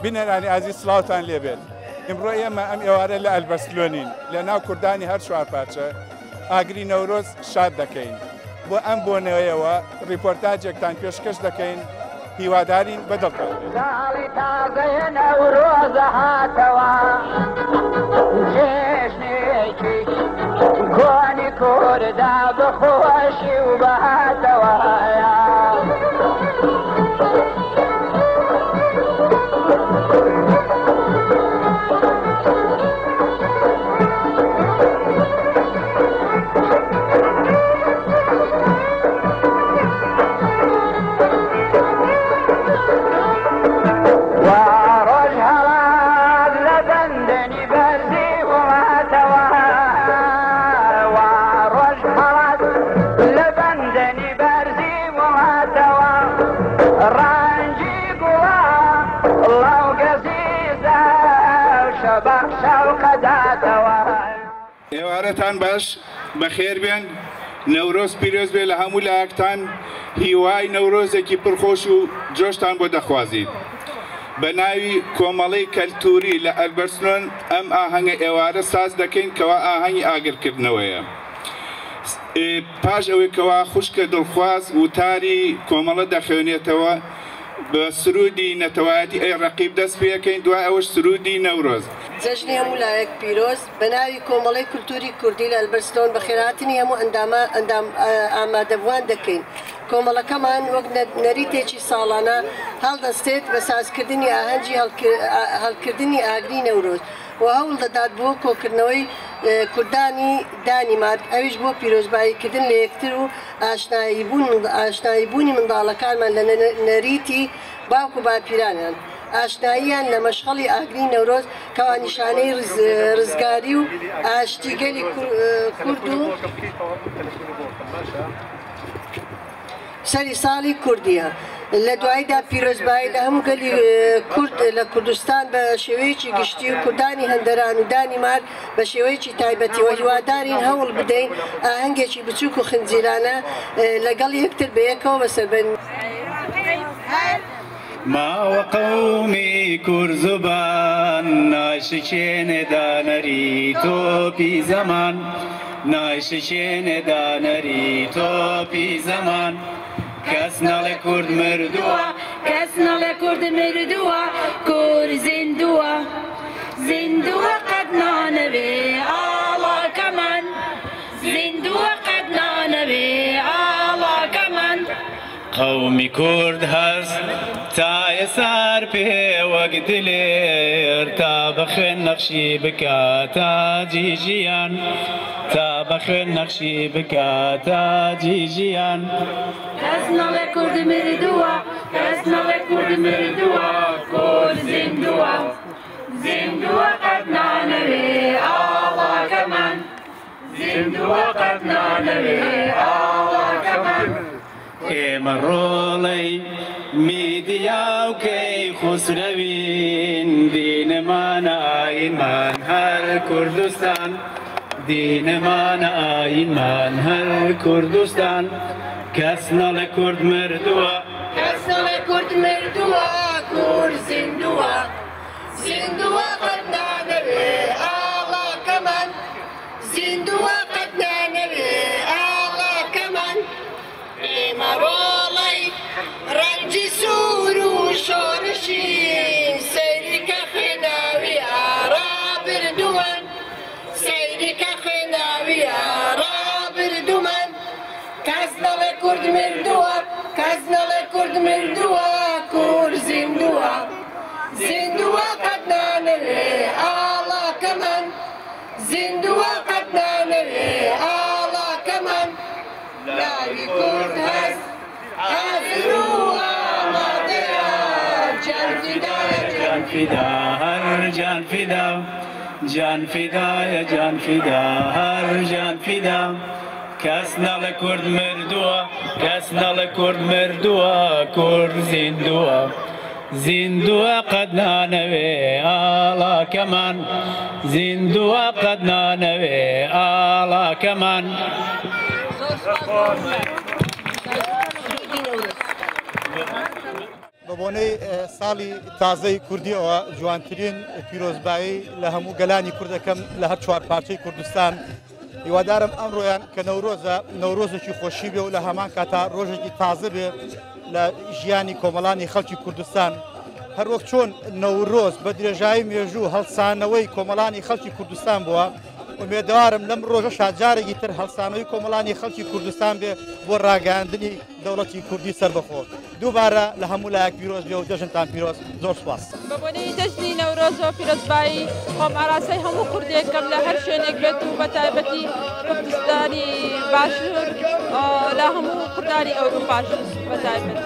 بنەرانی ئازیز سڵاوتان لێبێت. ئمڕۆ ئێمە ئەم ئێوارە لە ئەلبەرسلۆنین لە ناو کوردانی هەر چوار پارچە ئاگری نەورۆز شاد دەکەین. بۆ ئەم بۆنەوەیەوە ڕیپۆرتاجێکتان پێشکەش دەکەین هیوادارین بەدڵکەوت. ساڵی تازەیە نەورۆزە هاتەوە جێژنێکی کۆنی کووردا بەخۆشی و بەهاتەوە ئێوارەتان باش بەخێر بێن، نەورۆز پیرۆز بێ لە هەموو لایەکتان، هیوای نەورۆزێکی پرخۆش و جۆشتان بۆ دەخوازیت. بە ناوی کۆمەڵەی کەلتوری لە ئەلبەرسلۆن ئەم ئاهەنگە ئێوارە ساز دەکەین کەوا ئاهەنگی ئاگرکردنەوەیە. پاش ئەوەی کەوا خوشکە دڵخواز وتاری کۆمەڵە دەخوێنێتەوە بە سرودی نەتەوایەتی ئەی ڕەقیب دەست پێەکەین، دوای ئەوەش سرودی نەورۆز. جەژنی هەموو لایەک پیرۆز بە ناوی کۆمەڵەی کولتوری کوردی لە ئەلبەرسلۆن بە خێرهاتنی هەموو ئامادەبوان دەکەین. کۆمەڵەکەمان وەک نەریتێکی ساڵانە هەڵدەستێت بە سازکردنی ئاهەنگی هەڵکردنی ئاگری نەورۆز و هەوڵ دەدات بۆ کۆکردنەوەی کوردانی دانیمارک، ئەویش بۆ پیرۆزباییکردن لە یەکتر و ئاشناییبوونی منداڵەکانمان لە نەریتی باوک و باپیرانیان، ئاشناییان لە مەشغەڵی ئاگری نەورۆز کەوا نیشانەی ڕزگاری و ئاشتیگەلی کورد و سەری ساڵی کوردیە. لە دواییدا پیرۆزبایی لە هەموو گەلی کورد لە کوردستان بە شێوەیەکی گشتی و کوردانی هەندەران و دانیمارک بە شێوەیەکی تایبەتی و هیوادارین هەوڵ بدەین ئاهەنگێکی بچووک و خنجیرانە لەگەڵ یەکتر بەیەکەوە بەسەربەن. ماوە قەومی کورد زوبان ناشکێنێ دانەری تۆپی زەمان، ناشکێنێ دانەری تۆپی زەمان، کەس نەڵێ کورد مردووە، کەس نەڵێ کورد مردووە، کورد زیندووە، زیندووە قەت نانەوێ ئاڵاکەمان، زیندووە قەت نانەوێ ئاڵاکەمان. قەومی کورد هەست تا ئێسار پێ وەک دلێر، تا بەخێن نەخشی بکات تاجی ژیان، تا بەخێن نەخشی بکات تاجی ژیان. کەس نەڵێ کورد مردووە، کەس نەڵێ کورد مردووە، کورد زیندووە، زیندووە قەت نانەوێ ئاڵاکەمان، زیندووە قەت نانەوێ ئاڵاکەمان. ئێمە ڕۆڵەی میدیا و کەیخسرەوین، دینمانە ئاینمان هەر کوردستان، دینمانە ئاینمان هەر کوردستان. کەس نەڵێ کورد مردووە، کەس نەڵێ کورد مردووە، کورد زیندووە، زیندووە قەت نانەوێ ئاڵاکەمان، زیندووە قەت نانەوێ ئاڵاکەمان. ئێمە ڕۆڵەی ڕەنجی سوور و شۆرشین، سەیریکە خوێناوی ئارابردووەن، سەیریکە خوێناوی ئارابردوومەن. کەس نەڵێ کورد مردووە، کەس نەڵێ کورد مردووە، کورد زیندووە، زیندووە قەت نانەوێ ئاڵاکەمان، زیندووە قەت نانەوێ ئاڵاکەمان. لاوی کورد هەست حازر و ئامادەیە، جان فیدایە جان فیدا هەر جان فیدا، جان فیدایە جان فیدا هەر جان فیدا. کەس نەڵێ کورد مردووە، کەس نەڵێ کورد مردووە، کورد زیندووە، زیندووە قەت نانەوێ ئاڵاکەمان زیندووە قەت نانەوێ ئاڵاکەمان بە بۆنەی ساڵی تازەی کوردیەوە جوانترین پیرۆزبایی لە هەموو گەلانی کوردەکەم لە هەر چوار پارچەی کوردستان هیوادارم ئەمڕۆیان کە نەورۆزە نەورۆزێکی خۆشی بێ و لە هەمان کاتا ڕۆژێکی تازە بێ لە ژیانی کۆمەڵانی خەڵکی کوردستان هەروەک چۆن نەورۆز بە درێژایی مێژوو هەڵسانەوەی کۆمەڵانی خەڵکی کوردستان بووە ومێدەوارم لەم ڕۆژە شاجارێکی تر هەڵسانەوەی کۆمەڵانی خەڵکی کوردستان بێ بۆ ڕاگەاندنی دەوڵەتی کوردی سەربەخۆ دووبارە لە هەموو لایەک پیرۆز بێ و جەژنتان پیرۆز زۆر سوپاس بە بۆنەی جەژنی نەورۆز و پیرۆزبایی خۆمئاراستەی هەموو کوردێکم لە هەر شوێنێک بێت و بە تایبەتی کوردستانی باشوور لە هەموو کوردانی ئەوروپاش بە تایبەت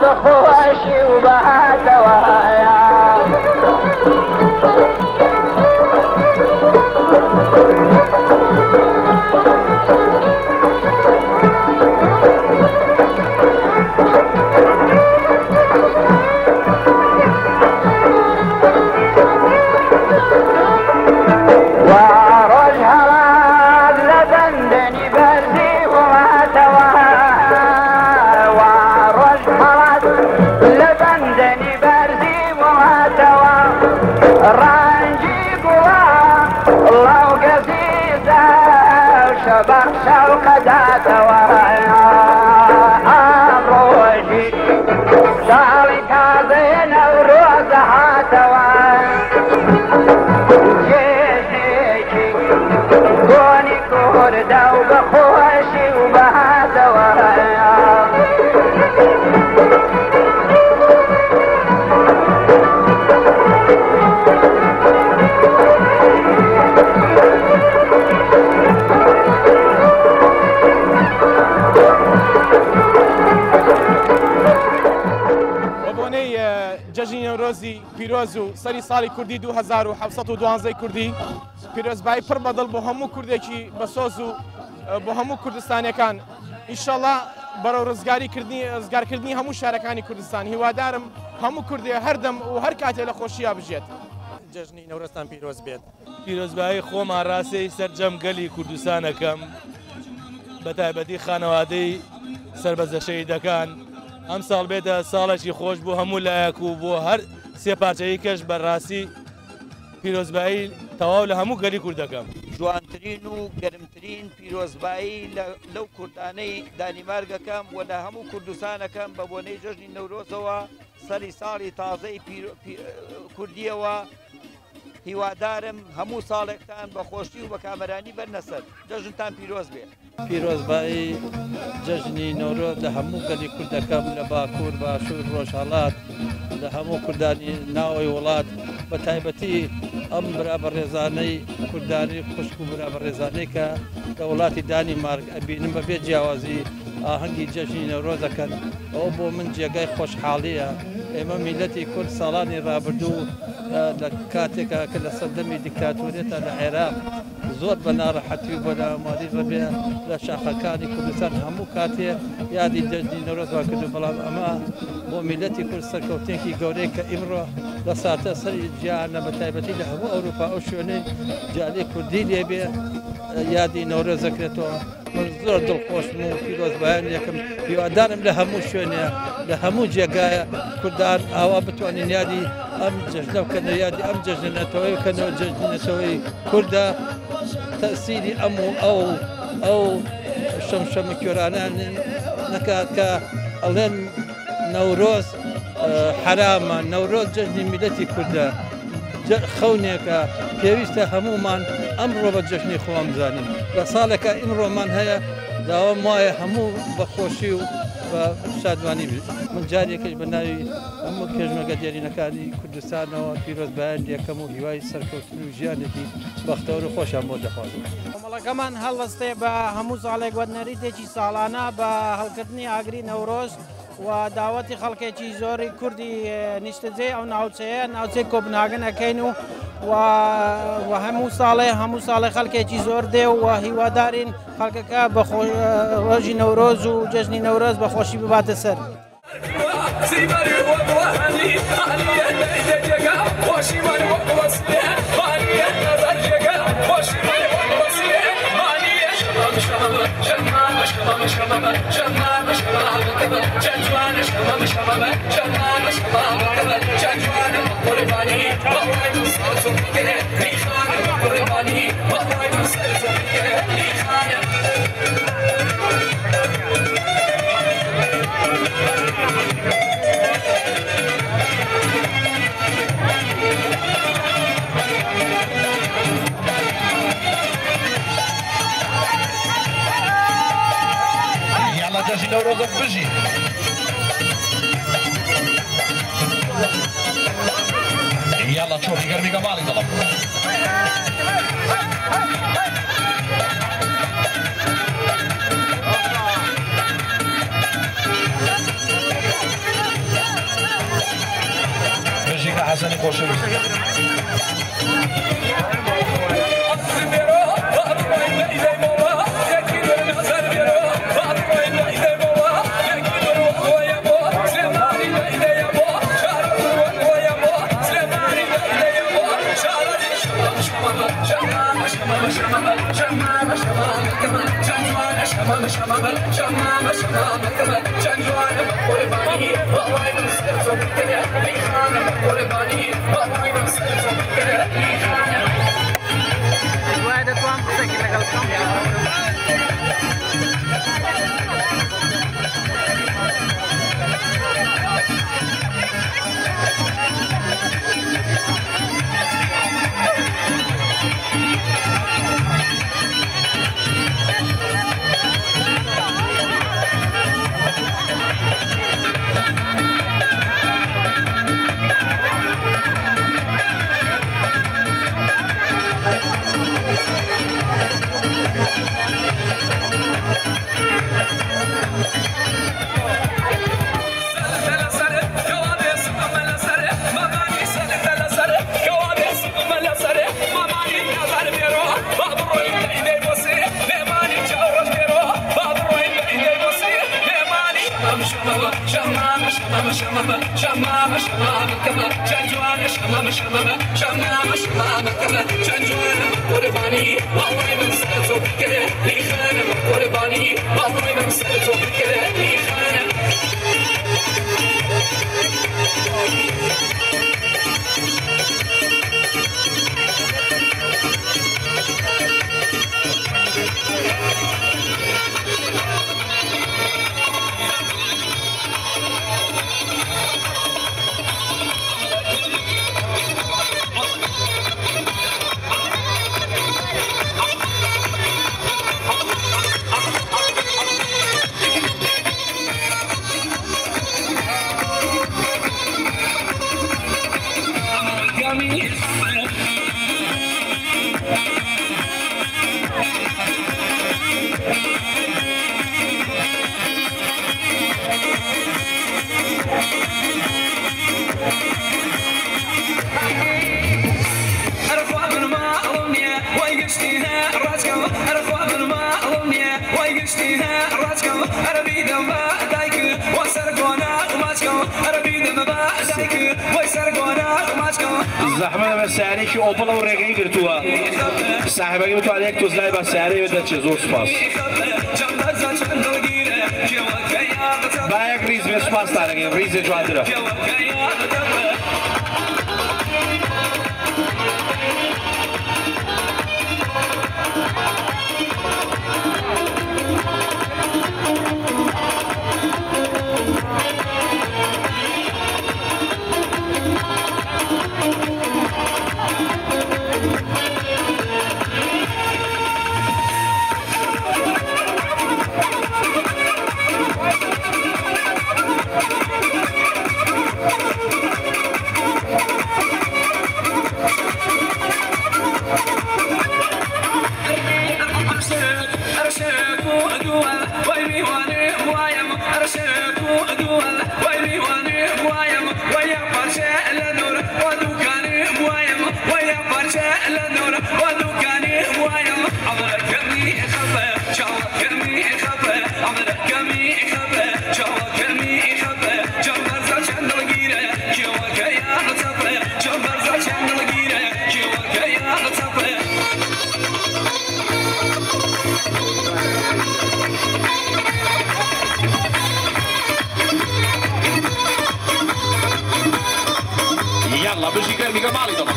بخوشي وبهاتوايا پیرۆز و سەری ساڵی کوردی 2712 کوردی پیرۆزبایی پڕ بەدڵ بۆ هەموو کوردێکی بەسۆز و بۆ هەموو کوردستانیەکان ئینشەڵڵا بەرەو ڕزگارکردنی هەموو شارەکانی کوردستان هیوادارم هەموو کوردێ هەردەم و هەر کاتێ لە خۆشییا بژێت جەژنی نەورۆزتان پیرۆز بێت پیرۆزبایی خۆمان ڕاستەی سەرجەمگەلی کوردستانەکەم بە تایبەتی خانەوادەی سربەزە شەهیدەکان ئەم ساڵ بێتە ساڵێکی خۆش بۆ هەموو لایەک و بۆ هەر سێ پارچەی کەش بەڕاستی پیرۆزبایی تەواو لە هەموو گەلی کوردەکەم جوانترین و گەرمترین پیرۆزبایی لەو کوردانەی دانیمارگەکەم و لە هەموو کوردستانەکەم بە بۆنەی جەژنی نەورۆزەوە سەری ساڵی تازەی کوردیەوە هیوادارم هەموو ساڵێکتان بە خۆشی و بە کامەرانی بەرنەسەر جەژنتان پیرۆز بێت پیرۆزبایی جەژنی نەورۆز لە هەموو گەلی کوردەکەم لە باکوور باشوور ڕۆژهەڵات لە هەموو کوردانی ناوەی وڵات بە تایبەتی ئەم برابەڕێزانەی کوردانی خوشک و برابەڕێزانەی کە لە وڵاتی دانیمارک ئەبینم بەبێ جیاوازی ئاهەنگی جەژنی نەورۆزەکەن ئەوە بۆ من جێگای خۆشحاڵیە ئێمە میلەتی کورد ساڵانی ڕابردوو لە کاتێکە کە لە سەردەمی دیکتاتۆرێتە لە عێراق زۆر بە ناڕەحەتی و بە نامادی ڕەبێ لە شاخەکانی کوردستان هەموو کاتێ یادی جەژنی نەورۆزوا کردو بەڵام ئەمە بۆ میلەتی کورد سەرکەوتێکی گەورەی کە ئیمڕۆ لە ساتە سەری گیانە بە تایبەتی لە هەموو ئەوروپا ئەو شوێنەی جالێ کوردی لێبێ یادی نەورۆز دەکرێتەوە من زۆر دڵخۆشم و پیرۆزبایان یەکەم هیوادارم لە هەموو شوێنێ لە هەموو جێگایە کوردان ئاوا بتوانین یادی ئەم جەژنە بکەنە یادی ئەم جەژنەتەوەی بکەنەوە جەژنەتەوەی کووردە تەسیری ئەو شەمشەمە کێرانان نەکات کە ئەڵێن نەورۆز حرامە نەورۆز جەژنی میلەتی کوردە خەونێکە پێویستە هەمومان ئەمڕۆ بە جەژنی خۆمان بزانین لە ساڵێکە ئیمڕۆمان هەیە داوام وایە هەموو بەخۆشی و بە شادوانی بێت من جارێکش بە ناوی هەموو پێشمەرگە دیارینەکانی کوردستانەوە پیرۆزبایان یەکەم و هیوای سەرکەوتن و ژیانێکی بەختەوەر و خۆشیان بۆ دەخوازم. کۆمەڵەکەمان هەڵوەستێ بە هەموو ساڵێک وەرنەریتێکی ساڵانە بە هەڵکردنی ئاگری نەورۆز و داوەتی خەڵکێکی زۆری کوردی نیشتەجێ ئەو ناوچەیە ناوچەی کۆپنهاگن ئەەکەین و هەموو ساڵێ خەڵکێکی زۆر دێ و هیوادارین خەڵکەکە بە ڕۆژی نەورۆز و جەژنی نەورۆز بە خۆشی بباتە سەر. جەژنی نەورۆزە بژی یاڵا چۆپی گەرمی گەماڵی دەڵم بژیکە حەسەنی خۆشەویست زحمة بس سعري كي أوبلا ورجعي قرتوها صاحبك بتوعدك توزلاي بس سعري بدأ تشزور سباس بايك ريز بس سباس تارجع ريز جوادرة يلا بجي قرمي قمالي طبعا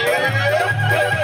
Yeah.